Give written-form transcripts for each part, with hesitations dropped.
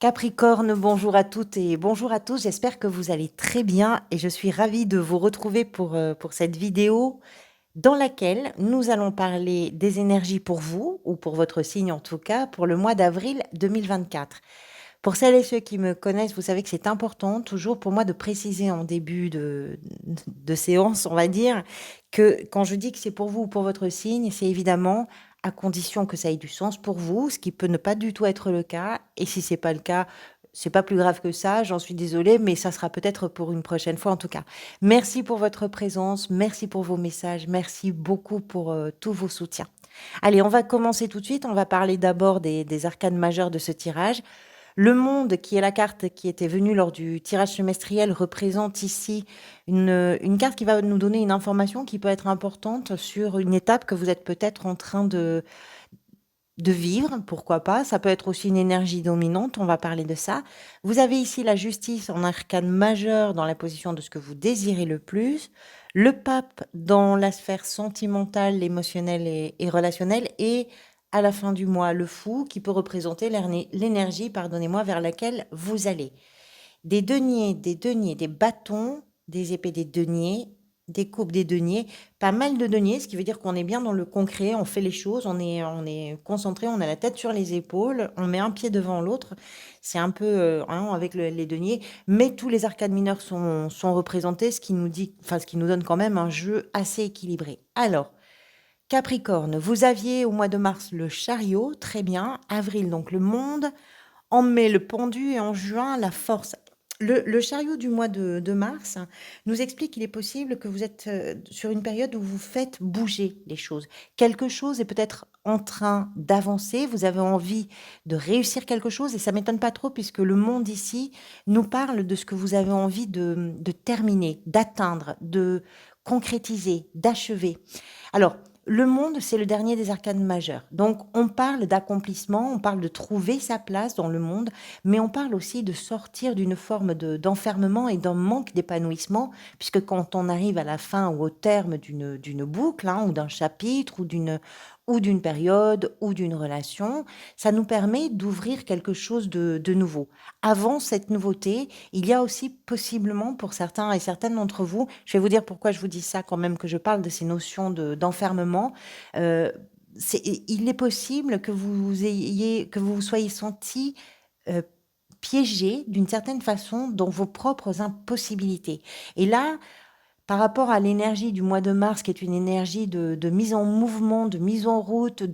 Capricorne, bonjour à toutes et bonjour à tous. J'espère que vous allez très bien et je suis ravie de vous retrouver pour cette vidéo dans laquelle nous allons parler des énergies pour vous, ou pour votre signe en tout cas, pour le mois d'avril 2024. Pour celles et ceux qui me connaissent, vous savez que c'est important toujours pour moi de préciser en début de séance, on va dire, que quand je dis que c'est pour vous ou pour votre signe, c'est évidemment à condition que ça ait du sens pour vous, ce qui peut ne pas du tout être le cas. Et si c'est pas le cas, c'est pas plus grave que ça, j'en suis désolée, mais ça sera peut-être pour une prochaine fois en tout cas. Merci pour votre présence, merci pour vos messages, merci beaucoup pour tous vos soutiens. Allez, on va commencer tout de suite. On va parler d'abord des arcanes majeures de ce tirage. Le monde, qui est la carte qui était venue lors du tirage semestriel, représente ici une carte qui va nous donner une information qui peut être importante sur une étape que vous êtes peut-être en train de vivre, pourquoi pas. Ça peut être aussi une énergie dominante, on va parler de ça. Vous avez ici la justice en arcane majeur dans la position de ce que vous désirez le plus. Le pape dans la sphère sentimentale, émotionnelle et relationnelle. Et à la fin du mois, le fou qui peut représenter l'énergie, pardonnez-moi, vers laquelle vous allez. Des deniers, des bâtons, des épées des deniers, des coupes des deniers, pas mal de deniers, ce qui veut dire qu'on est bien dans le concret, on fait les choses, on est concentré, on a la tête sur les épaules, on met un pied devant l'autre. C'est un peu avec les deniers, mais tous les arcades mineurs sont représentés, ce qui nous dit, enfin ce qui nous donne quand même un jeu assez équilibré. Alors, Capricorne, vous aviez au mois de mars le chariot, très bien. Avril, donc le monde. En mai, le pendu et en juin, la force. Le chariot du mois de mars nous explique qu'il est possible que vous êtes sur une période où vous faites bouger les choses. Quelque chose est peut-être en train d'avancer, vous avez envie de réussir quelque chose et ça m'étonne pas trop puisque le monde ici nous parle de ce que vous avez envie de terminer, d'atteindre, de concrétiser, d'achever. Alors, le monde, c'est le dernier des arcanes majeurs. Donc, on parle d'accomplissement, on parle de trouver sa place dans le monde, mais on parle aussi de sortir d'une forme d'enfermement et d'un manque d'épanouissement, puisque quand on arrive à la fin ou au terme d'une boucle, ou d'un chapitre, ou d'une période, ou d'une relation, ça nous permet d'ouvrir quelque chose de nouveau. Avant cette nouveauté, il y a aussi possiblement pour certains et certaines d'entre vous, je vais vous dire pourquoi je vous dis ça quand même, que je parle de ces notions d'enfermement. Euh, il est possible que vous vous soyez senti euh, piégé d'une certaine façon dans vos propres impossibilités. Et là, par rapport à l'énergie du mois de mars, qui est une énergie de mise en mouvement, de mise en route,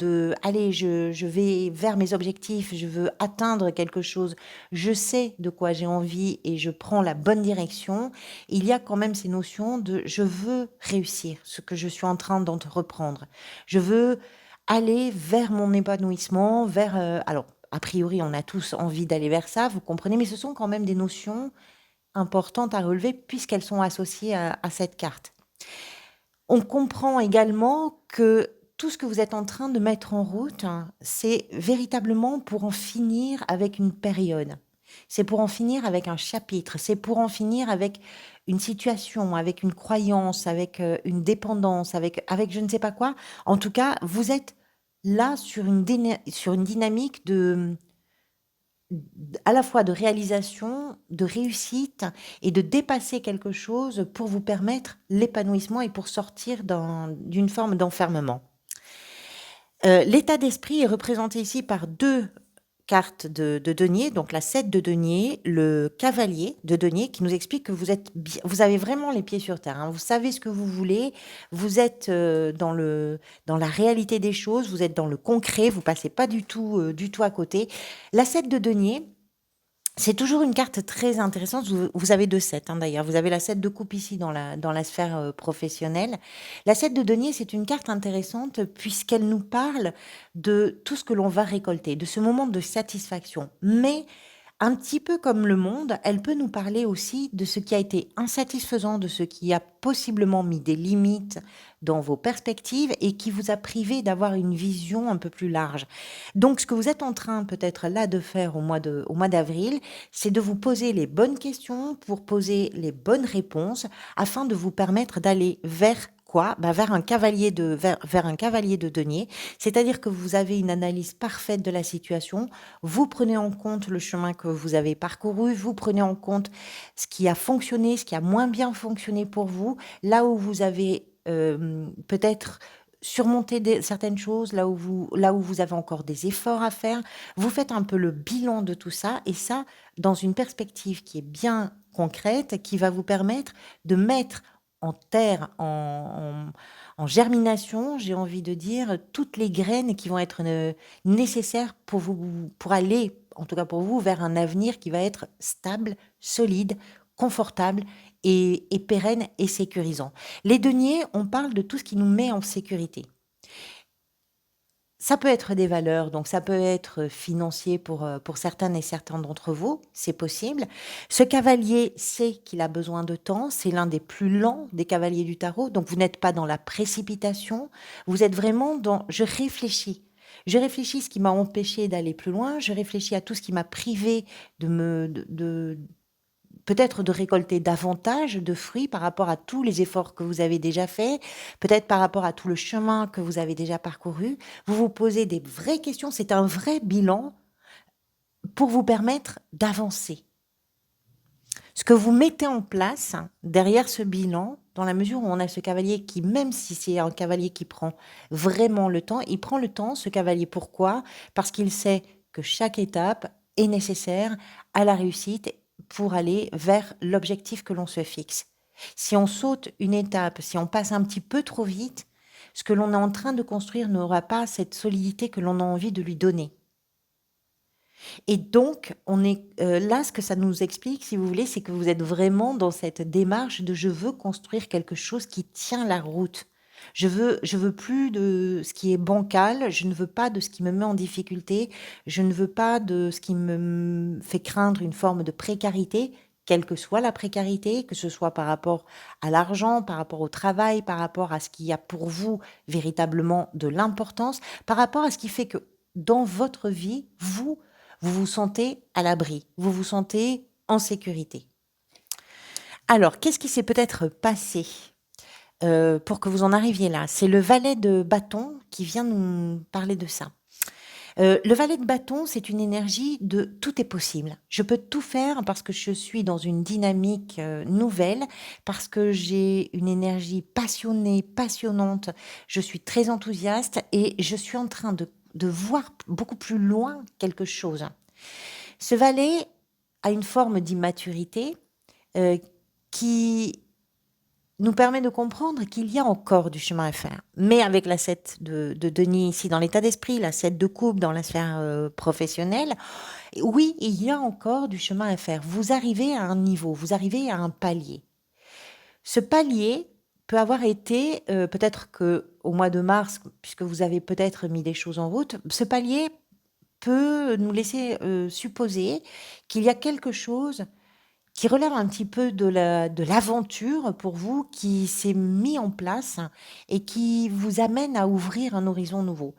allez, je vais vers mes objectifs, je veux atteindre quelque chose, je sais de quoi j'ai envie et je prends la bonne direction, il y a quand même ces notions de je veux réussir ce que je suis en train d'entreprendre. Je veux aller vers mon épanouissement, alors, a priori, on a tous envie d'aller vers ça, vous comprenez, mais ce sont quand même des notions importantes à relever puisqu'elles sont associées à cette carte. On comprend également que tout ce que vous êtes en train de mettre en route, c'est véritablement pour en finir avec une période. C'est pour en finir avec un chapitre, c'est pour en finir avec une situation, avec une croyance, avec une dépendance, avec je ne sais pas quoi. En tout cas, vous êtes là sur une dynamique à la fois de réalisation, de réussite et de dépasser quelque chose pour vous permettre l'épanouissement et pour sortir d'une forme d'enfermement. L'état d'esprit est représenté ici par deux cartes de denier, donc la 7 de denier, le cavalier de denier, qui nous explique que vous avez vraiment les pieds sur terre, vous savez ce que vous voulez, vous êtes dans la réalité des choses, vous êtes dans le concret, vous passez pas du tout à côté. La 7 de denier, c'est toujours une carte très intéressante. Vous avez 2 7 d'ailleurs. Vous avez la 7 de coupe ici dans la sphère professionnelle. La 7 de denier, c'est une carte intéressante puisqu'elle nous parle de tout ce que l'on va récolter, de ce moment de satisfaction. Mais un petit peu comme le monde, elle peut nous parler aussi de ce qui a été insatisfaisant, de ce qui a possiblement mis des limites dans vos perspectives et qui vous a privé d'avoir une vision un peu plus large. Donc, ce que vous êtes en train peut-être là de faire au mois d'avril, c'est de vous poser les bonnes questions pour poser les bonnes réponses afin de vous permettre d'aller vers quoi? Bah, vers un cavalier de denier. C'est-à-dire que vous avez une analyse parfaite de la situation, vous prenez en compte le chemin que vous avez parcouru, vous prenez en compte ce qui a fonctionné, ce qui a moins bien fonctionné pour vous, là où vous avez, peut-être surmonté certaines choses, là où vous avez encore des efforts à faire. Vous faites un peu le bilan de tout ça et ça, dans une perspective qui est bien concrète, qui va vous permettre de mettre en terre, en germination, j'ai envie de dire, toutes les graines qui vont être nécessaires pour vous, pour aller, en tout cas pour vous, vers un avenir qui va être stable, solide, confortable et pérenne et sécurisant. Les deniers, on parle de tout ce qui nous met en sécurité. Ça peut être des valeurs, donc ça peut être financier pour certaines et certains d'entre vous, c'est possible. Ce cavalier sait qu'il a besoin de temps, c'est l'un des plus lents des cavaliers du tarot, donc vous n'êtes pas dans la précipitation, vous êtes vraiment dans je réfléchis. Je réfléchis ce qui m'a empêché d'aller plus loin, je réfléchis à tout ce qui m'a privé peut-être de récolter davantage de fruits par rapport à tous les efforts que vous avez déjà faits, peut-être par rapport à tout le chemin que vous avez déjà parcouru. Vous vous posez des vraies questions, c'est un vrai bilan pour vous permettre d'avancer. Ce que vous mettez en place derrière ce bilan, dans la mesure où on a ce cavalier qui, même si c'est un cavalier qui prend vraiment le temps, il prend le temps, ce cavalier. Pourquoi? Parce qu'il sait que chaque étape est nécessaire à la réussite pour aller vers l'objectif que l'on se fixe. Si on saute une étape, si on passe un petit peu trop vite, ce que l'on est en train de construire n'aura pas cette solidité que l'on a envie de lui donner. Et donc, on est là, ce que ça nous explique, si vous voulez, c'est que vous êtes vraiment dans cette démarche de je veux construire quelque chose qui tient la route. Je veux plus de ce qui est bancal, je ne veux pas de ce qui me met en difficulté, je ne veux pas de ce qui me fait craindre une forme de précarité, quelle que soit la précarité, que ce soit par rapport à l'argent, par rapport au travail, par rapport à ce qui a pour vous véritablement de l'importance, par rapport à ce qui fait que dans votre vie, vous vous sentez à l'abri, vous vous sentez en sécurité. Alors, qu'est-ce qui s'est peut-être passé pour que vous en arriviez là? C'est le valet de bâton qui vient nous parler de ça. Le valet de bâton, c'est une énergie de tout est possible. Je peux tout faire parce que je suis dans une dynamique nouvelle, parce que j'ai une énergie passionnée, passionnante. Je suis très enthousiaste et je suis en train de voir beaucoup plus loin quelque chose. Ce valet a une forme d'immaturité qui nous permet de comprendre qu'il y a encore du chemin à faire. Mais avec la 7 de Denis ici dans l'état d'esprit, la 7 de coupe dans la sphère professionnelle, oui, il y a encore du chemin à faire. Vous arrivez à un niveau, vous arrivez à un palier. Ce palier peut avoir été, peut-être qu'au mois de mars, puisque vous avez peut-être mis des choses en route, ce palier peut nous laisser supposer qu'il y a quelque chose qui relève un petit peu de l'aventure pour vous, qui s'est mis en place et qui vous amène à ouvrir un horizon nouveau.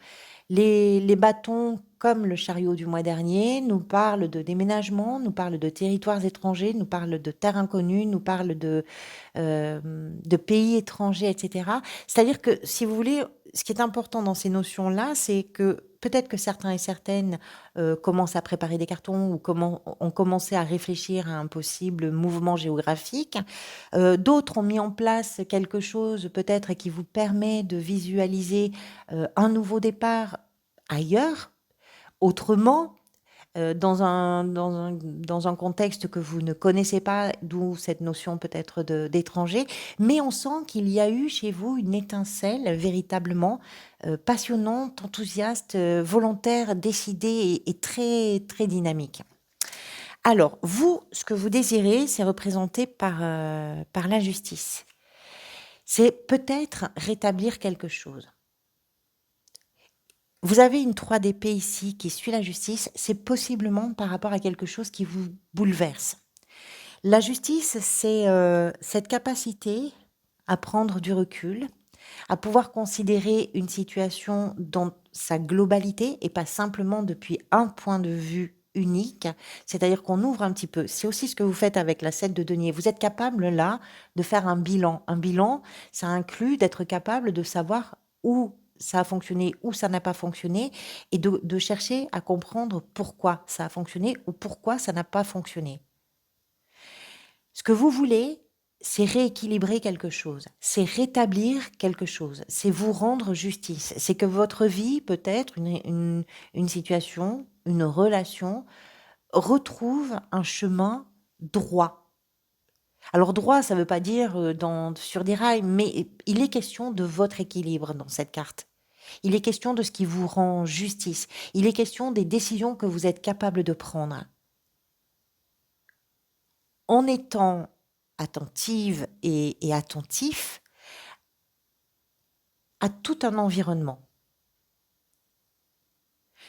Les bâtons, comme le chariot du mois dernier, nous parlent de déménagement, nous parlent de territoires étrangers, nous parlent de terres inconnues, nous parlent de pays étrangers, etc. C'est-à-dire que, si vous voulez, ce qui est important dans ces notions-là, c'est que peut-être que certains et certaines commencent à préparer des cartons ou ont commencé à réfléchir à un possible mouvement géographique. D'autres ont mis en place quelque chose peut-être qui vous permet de visualiser un nouveau départ ailleurs, autrement, dans un contexte que vous ne connaissez pas, d'où cette notion peut-être d'étranger, mais on sent qu'il y a eu chez vous une étincelle véritablement passionnante, enthousiaste, volontaire, décidée et très, très dynamique. Alors, vous, ce que vous désirez, c'est représenté par la justice. C'est peut-être rétablir quelque chose. Vous avez une 3 d'épée ici qui suit la justice, c'est possiblement par rapport à quelque chose qui vous bouleverse. La justice, c'est cette capacité à prendre du recul, à pouvoir considérer une situation dans sa globalité et pas simplement depuis un point de vue unique, c'est-à-dire qu'on ouvre un petit peu. C'est aussi ce que vous faites avec la 7 de denier. Vous êtes capable là de faire un bilan. Un bilan, ça inclut d'être capable de savoir où ça a fonctionné, où ça n'a pas fonctionné, et de chercher à comprendre pourquoi ça a fonctionné ou pourquoi ça n'a pas fonctionné. Ce que vous voulez, c'est rééquilibrer quelque chose, c'est rétablir quelque chose, c'est vous rendre justice. C'est que votre vie, peut-être une situation, une relation, retrouve un chemin droit. Alors droit, ça ne veut pas dire sur des rails, mais il est question de votre équilibre dans cette carte. Il est question de ce qui vous rend justice. Il est question des décisions que vous êtes capable de prendre. En étant attentive et attentif à tout un environnement.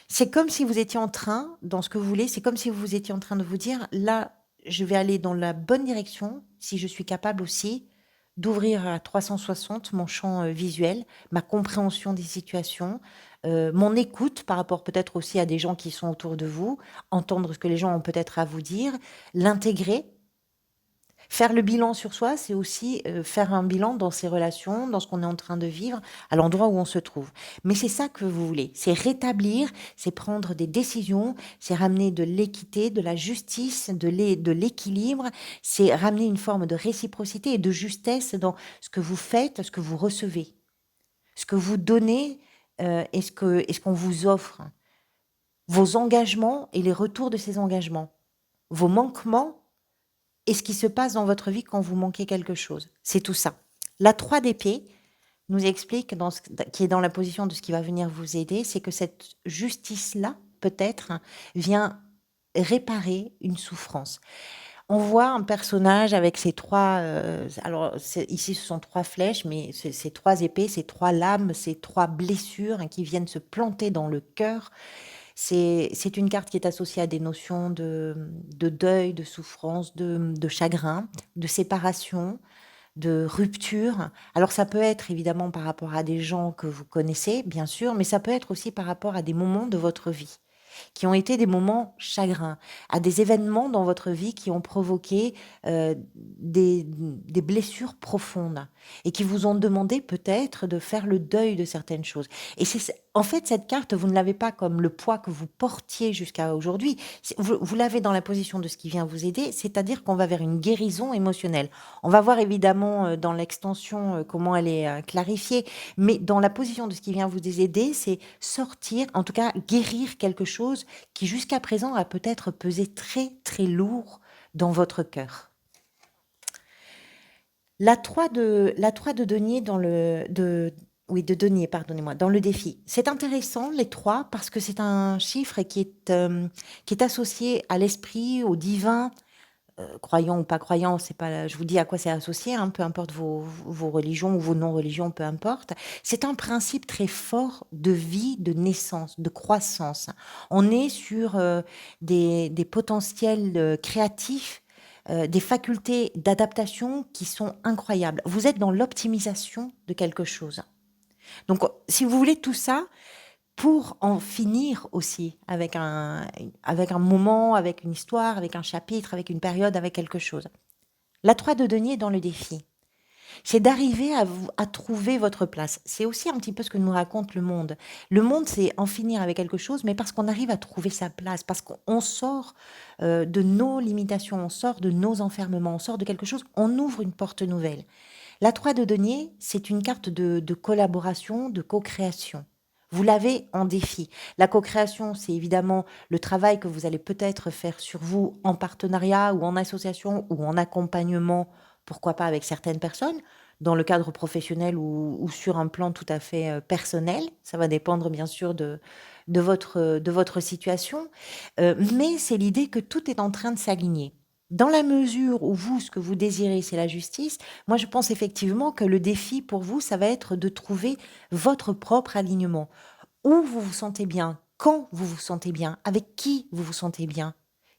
C'est comme si vous étiez en train, dans ce que vous voulez, c'est comme si vous étiez en train de vous dire, là, je vais aller dans la bonne direction si je suis capable aussi d'ouvrir à 360 mon champ visuel, ma compréhension des situations, mon écoute par rapport peut-être aussi à des gens qui sont autour de vous, entendre ce que les gens ont peut-être à vous dire, l'intégrer. Faire le bilan sur soi, c'est aussi faire un bilan dans ses relations, dans ce qu'on est en train de vivre, à l'endroit où on se trouve. Mais c'est ça que vous voulez, c'est rétablir, c'est prendre des décisions, c'est ramener de l'équité, de la justice, de l'équilibre, c'est ramener une forme de réciprocité et de justesse dans ce que vous faites, ce que vous recevez, ce que vous donnez et ce qu'on vous offre, vos engagements et les retours de ces engagements, vos manquements et ce qui se passe dans votre vie quand vous manquez quelque chose. C'est tout ça. La 3 d'épée nous explique, qui est dans la position de ce qui va venir vous aider, c'est que cette justice-là, peut-être, vient réparer une souffrance. On voit un personnage avec ses trois... alors, ici, ce sont 3 flèches, mais ces 3 épées, ces 3 lames, ces 3 blessures qui viennent se planter dans le cœur. C'est une carte qui est associée à des notions de deuil, de souffrance, de chagrin, de séparation, de rupture. Alors ça peut être évidemment par rapport à des gens que vous connaissez, bien sûr, mais ça peut être aussi par rapport à des moments de votre vie qui ont été des moments chagrins, à des événements dans votre vie qui ont provoqué des blessures profondes et qui vous ont demandé peut-être de faire le deuil de certaines choses. Et en fait, cette carte, vous ne l'avez pas comme le poids que vous portiez jusqu'à aujourd'hui. Vous l'avez dans la position de ce qui vient vous aider, c'est-à-dire qu'on va vers une guérison émotionnelle. On va voir évidemment dans l'extension comment elle est clarifiée, mais dans la position de ce qui vient vous aider, c'est sortir, en tout cas guérir quelque chose qui jusqu'à présent a peut-être pesé très très lourd dans votre cœur. La 3 de denier oui, de denier, pardonnez-moi, dans le défi. C'est intéressant, les 3, parce que c'est un chiffre qui est associé à l'esprit, au divin, croyant ou pas croyant, c'est pas, je vous dis à quoi c'est associé, hein, peu importe vos religions ou vos non-religions, peu importe. C'est un principe très fort de vie, de naissance, de croissance. On est sur des potentiels créatifs, des facultés d'adaptation qui sont incroyables. Vous êtes dans l'optimisation de quelque chose. Donc, si vous voulez tout ça, pour en finir aussi avec un moment, avec une histoire, avec un chapitre, avec une période, avec quelque chose. La 3 de denier dans le défi, c'est d'arriver à trouver votre place. C'est aussi un petit peu ce que nous raconte le monde. Le monde, c'est en finir avec quelque chose, mais parce qu'on arrive à trouver sa place, parce qu'on sort de nos limitations, on sort de nos enfermements, on sort de quelque chose, on ouvre une porte nouvelle. La 3 de denier, c'est une carte de collaboration, de co-création. Vous l'avez en défi. La co-création, c'est évidemment le travail que vous allez peut-être faire sur vous en partenariat ou en association ou en accompagnement, pourquoi pas avec certaines personnes, dans le cadre professionnel ou sur un plan tout à fait personnel. Ça va dépendre bien sûr de votre situation. Mais c'est l'idée que tout est en train de s'aligner. Dans la mesure où vous, ce que vous désirez, c'est la justice, moi je pense effectivement que le défi pour vous, ça va être de trouver votre propre alignement. Où vous vous sentez bien, quand vous vous sentez bien, avec qui vous vous sentez bien,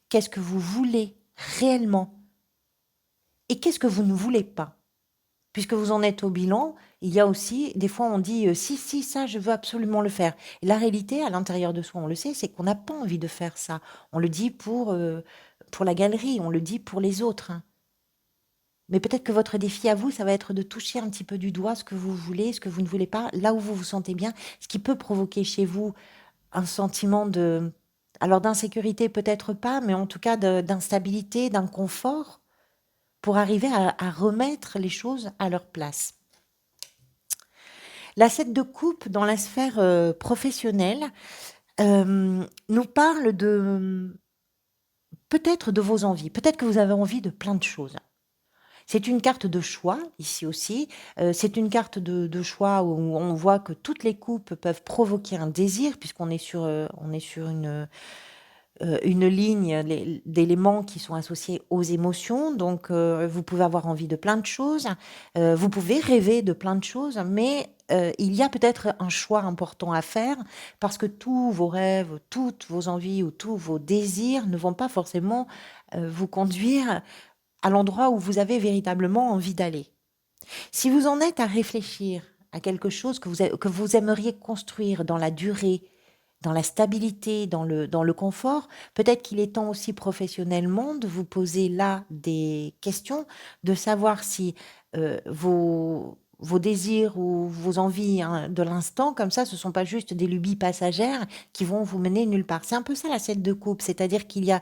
qu'est-ce que vous voulez réellement et qu'est-ce que vous ne voulez pas. Puisque vous en êtes au bilan, il y a aussi, des fois on dit si, si, ça, je veux absolument le faire. Et la réalité, à l'intérieur de soi, on le sait, c'est qu'on n'a pas envie de faire ça. On le dit pour la galerie, on le dit pour les autres, hein. Mais peut-être que votre défi à vous, ça va être de toucher un petit peu du doigt ce que vous voulez, ce que vous ne voulez pas, là où vous vous sentez bien, ce qui peut provoquer chez vous un sentiment de, alors d'insécurité peut-être pas, mais en tout cas d'instabilité, d'inconfort, pour arriver à remettre les choses à leur place. La 7 de coupe dans la sphère professionnelle nous parle de peut-être de vos envies. Peut-être que vous avez envie de plein de choses. C'est une carte de choix, ici aussi. C'est une carte de choix où on voit que toutes les coupes peuvent provoquer un désir, puisqu'on est on est sur une ligne d'éléments qui sont associés aux émotions. Donc, vous pouvez avoir envie de plein de choses, vous pouvez rêver de plein de choses, mais il y a peut-être un choix important à faire parce que tous vos rêves, toutes vos envies ou tous vos désirs ne vont pas forcément vous conduire à l'endroit où vous avez véritablement envie d'aller. Si vous en êtes à réfléchir à quelque chose que vous aimeriez construire dans la durée, dans la stabilité, dans le confort, peut-être qu'il est temps aussi professionnellement de vous poser là des questions, de savoir si vos désirs ou vos envies, hein, de l'instant, comme ça, ce ne sont pas juste des lubies passagères qui vont vous mener nulle part. C'est un peu ça la 7 de coupe, c'est-à-dire qu'il y a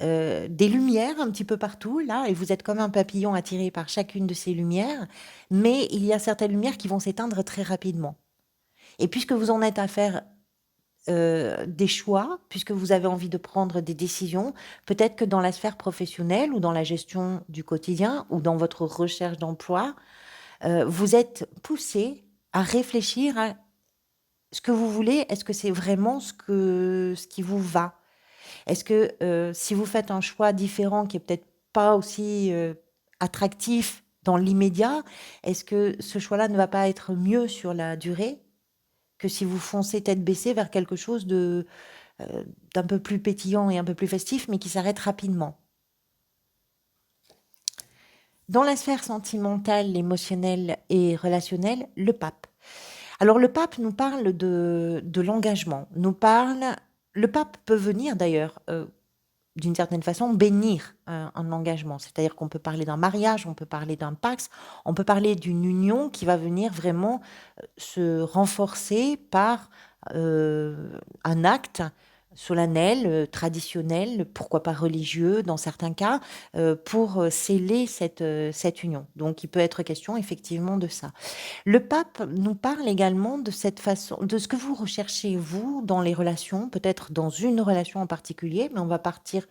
des lumières un petit peu partout, là, et vous êtes comme un papillon attiré par chacune de ces lumières, mais il y a certaines lumières qui vont s'éteindre très rapidement. Et puisque vous en êtes à faire des choix, puisque vous avez envie de prendre des décisions, peut-être que dans la sphère professionnelle ou dans la gestion du quotidien ou dans votre recherche d'emploi, vous êtes poussé à réfléchir à ce que vous voulez. Est-ce que c'est vraiment ce qui vous va? Est-ce que si vous faites un choix différent qui est peut-être pas aussi attractif dans l'immédiat, est-ce que ce choix-là ne va pas être mieux sur la durée que si vous foncez tête baissée vers quelque chose d'un peu plus pétillant et un peu plus festif, mais qui s'arrête rapidement? Dans la sphère sentimentale, émotionnelle et relationnelle, le pape. Alors le pape nous parle de l'engagement, le pape peut venir d'ailleurs d'une certaine façon, bénir un engagement. C'est-à-dire qu'on peut parler d'un mariage, on peut parler d'un pax, on peut parler d'une union qui va venir vraiment se renforcer par un acte solennel, traditionnel, pourquoi pas religieux dans certains cas, pour sceller cette union. Donc il peut être question effectivement de ça. Le pape nous parle également de cette façon, de ce que vous recherchez, vous, dans les relations, peut-être dans une relation en particulier, mais on va partir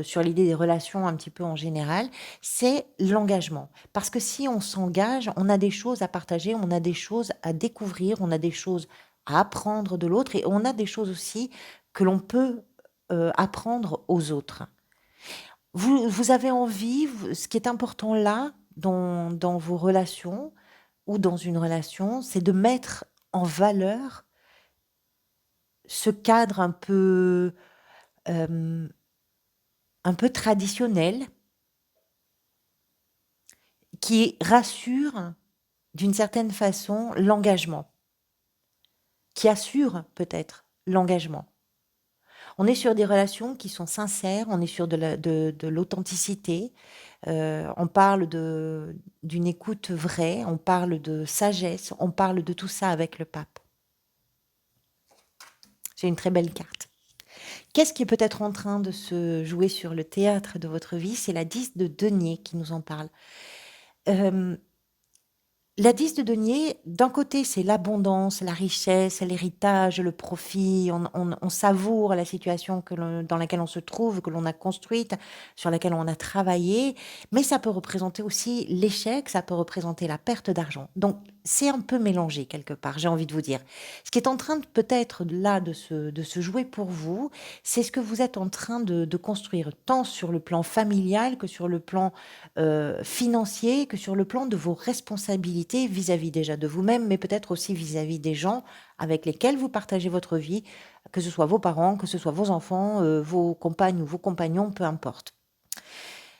sur l'idée des relations un petit peu en général, c'est l'engagement. Parce que si on s'engage, on a des choses à partager, on a des choses à découvrir, on a des choses à apprendre de l'autre et on a des choses aussi que l'on peut apprendre aux autres. Vous avez envie, ce qui est important là, dans vos relations, ou dans une relation, c'est de mettre en valeur ce cadre euh, un peu traditionnel qui rassure d'une certaine façon l'engagement, qui assure peut-être l'engagement. On est sur des relations qui sont sincères, on est sur de l'authenticité, on parle d'une écoute vraie, on parle de sagesse, on parle de tout ça avec le pape. C'est une très belle carte. Qu'est-ce qui est peut-être en train de se jouer sur le théâtre de votre vie? C'est la 10 de denier qui nous en parle. Euh, La 10 de denier, d'un côté, c'est l'abondance, la richesse, l'héritage, le profit. On savoure la situation dans laquelle on se trouve, que l'on a construite, sur laquelle on a travaillé. Mais ça peut représenter aussi l'échec, ça peut représenter la perte d'argent. Donc, c'est un peu mélangé quelque part, j'ai envie de vous dire. Ce qui est en train de peut-être là de se jouer pour vous, c'est ce que vous êtes en train de construire, tant sur le plan familial que sur le plan financier, que sur le plan de vos responsabilités vis-à-vis déjà de vous-même, mais peut-être aussi vis-à-vis des gens avec lesquels vous partagez votre vie, que ce soit vos parents, que ce soit vos enfants, vos compagnes ou vos compagnons, peu importe.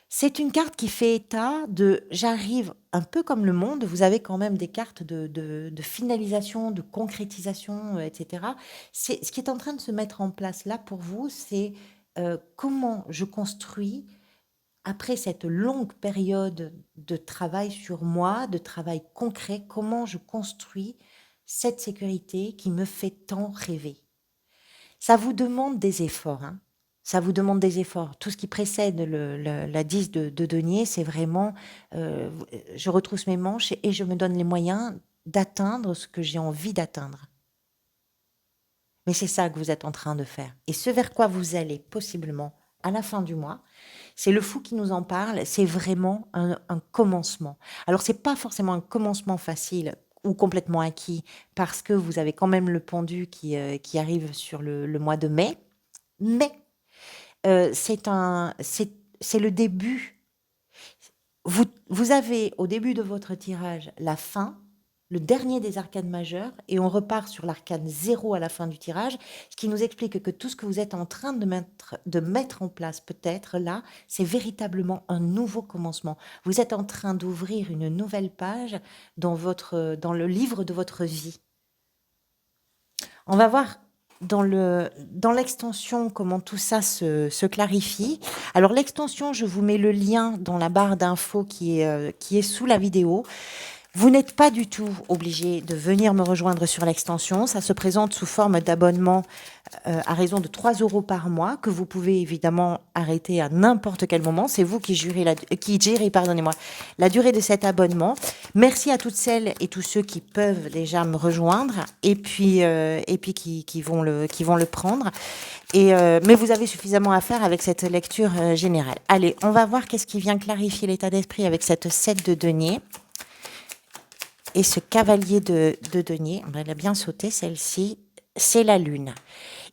C'est une carte qui fait état de j'arrive un peu comme le monde, vous avez quand même des cartes de finalisation, de concrétisation, et cetera. C'est ce qui est en train de se mettre en place là pour vous, c'est, comment je construis après cette longue période de travail sur moi, de travail concret, comment je construis cette sécurité qui me fait tant rêver. Ça vous demande des efforts, hein. Ça vous demande des efforts. Tout ce qui précède la 10 de denier, c'est vraiment, je retrousse mes manches et je me donne les moyens d'atteindre ce que j'ai envie d'atteindre. Mais c'est ça que vous êtes en train de faire. Et ce vers quoi vous allez possiblement à la fin du mois, c'est le fou qui nous en parle, c'est vraiment un commencement. Alors c'est pas forcément un commencement facile ou complètement acquis, parce que vous avez quand même le pendu qui arrive sur le mois de mai, mais c'est le début. Vous avez au début de votre tirage la fin, le dernier des arcanes majeures, et on repart sur l'arcane 0 à la fin du tirage, ce qui nous explique que tout ce que vous êtes en train de mettre en place peut-être là, c'est véritablement un nouveau commencement. Vous êtes en train d'ouvrir une nouvelle page dans le livre de votre vie. On va voir dans l'extension comment tout ça se clarifie. Alors l'extension, je vous mets le lien dans la barre d'infos qui est sous la vidéo. Vous n'êtes pas du tout obligé de venir me rejoindre sur l'extension. Ça se présente sous forme d'abonnement à raison de 3 € par mois, que vous pouvez évidemment arrêter à n'importe quel moment. C'est vous qui gérez la durée de cet abonnement. Merci à toutes celles et tous ceux qui peuvent déjà me rejoindre et puis qui vont le prendre. Mais vous avez suffisamment à faire avec cette lecture générale. Allez, on va voir qu'est-ce qui vient clarifier l'état d'esprit avec cette 7 de denier. Et ce cavalier de denier, elle a bien sauté celle-ci, c'est la lune.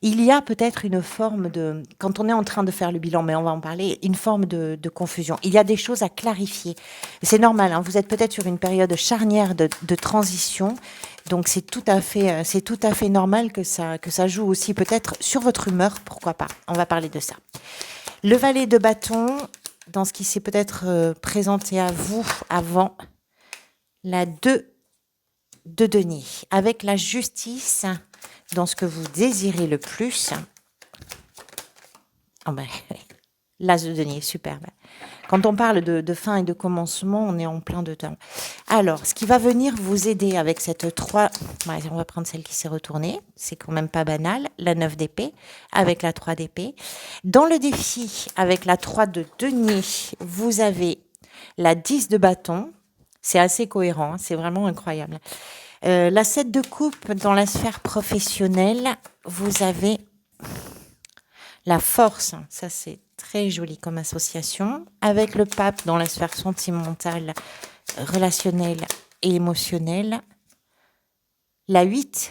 Il y a peut-être une forme de, quand on est en train de faire le bilan, mais on va en parler, une forme de confusion. Il y a des choses à clarifier. C'est normal, hein, vous êtes peut-être sur une période charnière de transition, donc c'est tout à fait normal que ça joue aussi peut-être sur votre humeur, pourquoi pas. On va parler de ça. Le valet de bâton, dans ce qui s'est peut-être présenté à vous avant, la 2 de denier, avec la justice dans ce que vous désirez le plus. Oh ben, l'as de denier, superbe. Quand on parle de fin et de commencement, on est en plein dedans. Alors, ce qui va venir vous aider avec cette 3, on va prendre celle qui s'est retournée, c'est quand même pas banal, la 9 d'épée, avec la 3 d'épée. Dans le défi, avec la 3 de denier, vous avez la 10 de bâton. C'est assez cohérent, c'est vraiment incroyable. La 7 de coupe, dans la sphère professionnelle, vous avez la force. Ça, c'est très joli comme association. Avec le pape, dans la sphère sentimentale, relationnelle et émotionnelle. La 8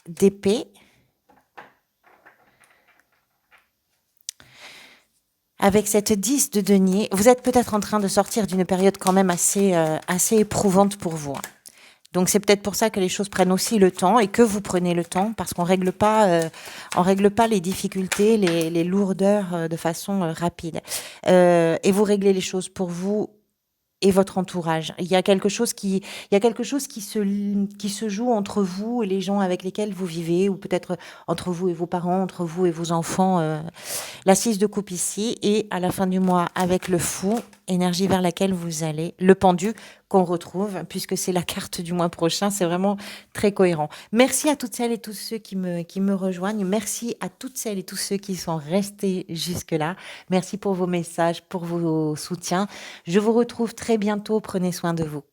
d'épée. Avec cette 10 de denier, vous êtes peut-être en train de sortir d'une période quand même assez éprouvante pour vous. Donc c'est peut-être pour ça que les choses prennent aussi le temps et que vous prenez le temps, parce qu'on règle pas les difficultés, les lourdeurs de façon rapide. Et vous réglez les choses pour vous et votre entourage. Il y a quelque chose qui se joue entre vous et les gens avec lesquels vous vivez, ou peut-être entre vous et vos parents, entre vous et vos enfants. La 6 de coupe ici, et à la fin du mois avec le fou, énergie vers laquelle vous allez, le pendu qu'on retrouve, puisque c'est la carte du mois prochain, c'est vraiment très cohérent. Merci à toutes celles et tous ceux qui me rejoignent, merci à toutes celles et tous ceux qui sont restés jusque-là, merci pour vos messages, pour vos soutiens. Je vous retrouve très bientôt, prenez soin de vous.